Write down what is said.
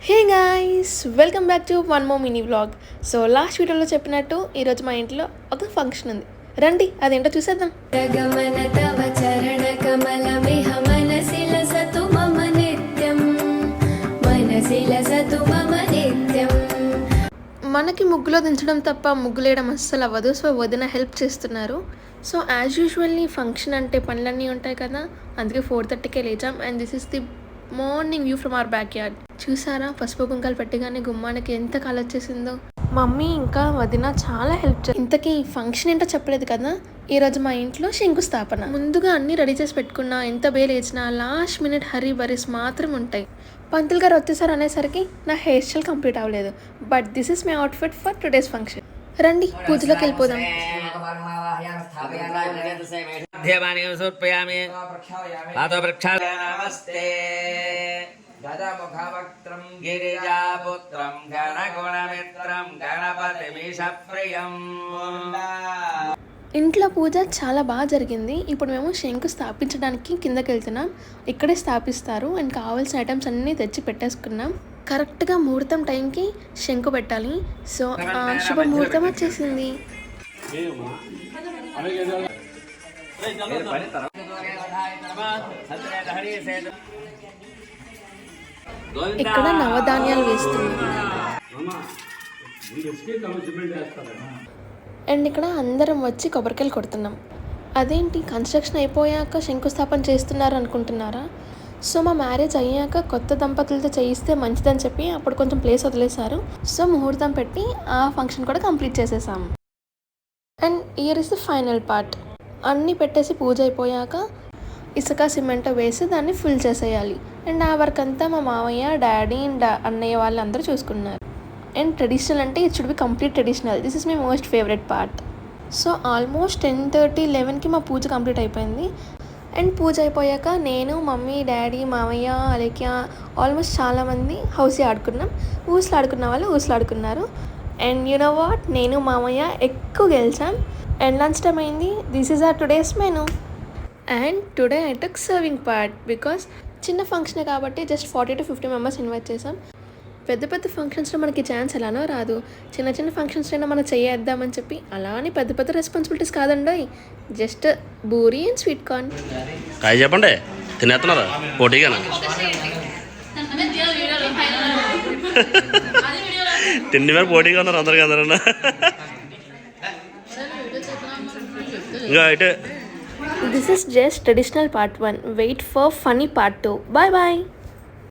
Hey guys, welcome back to one more mini vlog. So last వీడియోలో చెప్పినట్టు ఈరోజు మా ఇంట్లో ఒక ఫంక్షన్ ఉంది. రండి అదేంటో చూసేద్దాం. మనకి ముగ్గులో దించడం తప్ప ముగ్గులేయడం అస్సలు అవ్వదు. సో వదిన హెల్ప్ చేస్తున్నారు. సో యాజ్ యూజువల్లీ ఫంక్షన్ అంటే పనులన్నీ ఉంటాయి కదా, అందుకే 4:30కే లేచాం. And this is the morning view from our backyard. చూసారా, పసుపు కుంకాలు పెట్టగానే గుమ్మానికి ఎంత కళ వచ్చేసిందో. మమ్మీ ఇంకా వదిన చాలా హెల్ప్ చేస్తారు. ఇంతకీ ఫంక్షన్ ఏంటో చెప్పలేదు కదా, ఈరోజు మా ఇంట్లో శంకుస్థాపన. ముందుగా అన్నీ రెడీ చేసి పెట్టుకున్నా, ఎంత బేలు వేసినా లాస్ట్ మినిట్ హరీ బరీస్ మాత్రం ఉంటాయి. పంతులు గారు వచ్చేసారు అనేసరికి నా హెయిర్ స్టైల్ కంప్లీట్ అవ్వలేదు. But this is my outfit for today's function. రండి పూజలోకి వెళ్ళిపోదాం. గజముఖవక్త్రం గిరిజాపుత్రం గణగుణమిత్రం గణపతిమిషప్రియం. ఇంట్లో పూజ చాలా బాగా జరిగింది. ఇప్పుడు మేము శంకు స్థాపించడానికి కిందకి వెళ్తున్నాం. ఇక్కడే స్థాపిస్తారు అండ్ కావాల్సిన ఐటమ్స్ అన్నీ తెచ్చి పెట్టేసుకున్నాం. కరెక్ట్గా ముహూర్తం టైంకి శంకు పెట్టాలి. సో శుభ ముహూర్తం వచ్చేసింది. ఇక్కడ నవధాన్యాలు వేస్తున్నాం. అండ్ ఇక్కడ అందరం వచ్చి కొబ్బరికాయలు కొడుతున్నాం. అదేంటి కన్స్ట్రక్షన్ అయిపోయాక శంకుస్థాపన చేస్తున్నారు అనుకుంటున్నారా? సో మా మ్యారేజ్ అయ్యాక కొత్త దంపతులతో చేయిస్తే మంచిదని చెప్పి అప్పుడు కొంచెం ప్లేస్ వదిలేశారు. సో ముహూర్తం పెట్టి ఆ ఫంక్షన్ కూడా కంప్లీట్ చేసేసాము. And year is the final part. అన్నీ పెట్టేసి పూజ అయిపోయాక ఇసుక సిమెంట్ వేసి దాన్ని ఫుల్ చేసేయాలి. అండ్ ఆ వర్క్ అంతా మా మామయ్య, డాడీ అండ్ అన్నయ్య వాళ్ళందరూ చూసుకున్నారు. అండ్ ట్రెడిషనల్ అంటే it should be complete traditional. This is my most favourite part. So almost 10:30, 11కి మా పూజ కంప్లీట్ అయిపోయింది. అండ్ పూజ అయిపోయాక నేను, మమ్మీ, డాడీ, మామయ్య, అలేఖ్య ఆల్మోస్ట్ చాలామంది హౌసీ ఆడుకున్నాం. ఊసలాడుకున్న వాళ్ళు ఊసలాడుకున్నారు. అండ్ యు నో వాట్, నేను మామయ్య ఎక్కువ గెలిచాం. అండ్ లంచ్ టైం అయింది. This is our today's menu. And today I took serving part because చిన్న ఫంక్షనే కాబట్టి జస్ట్ 40 to 50 మెంబర్స్ ఇన్వైట్ చేసాం. పెద్ద పెద్ద ఫంక్షన్స్లో మనకి ఛాన్స్ ఎలానో రాదు. చిన్న చిన్న ఫంక్షన్స్ అయినా మనం చేయేద్దామని చెప్పి అలా అని పెద్ద పెద్ద రెస్పాన్సిబిలిటీస్ కాదండి, జస్ట్ బూరి అండ్ స్వీట్ కార్న్. కాయ చెప్పండి, తినేస్తున్నారా పోటీగా? తిండి మీద పోటీగా ఉన్నారు అందరికి అందరన్నా. ఇంకా అయితే This is just traditional part 1. Wait for funny part 2. Bye bye.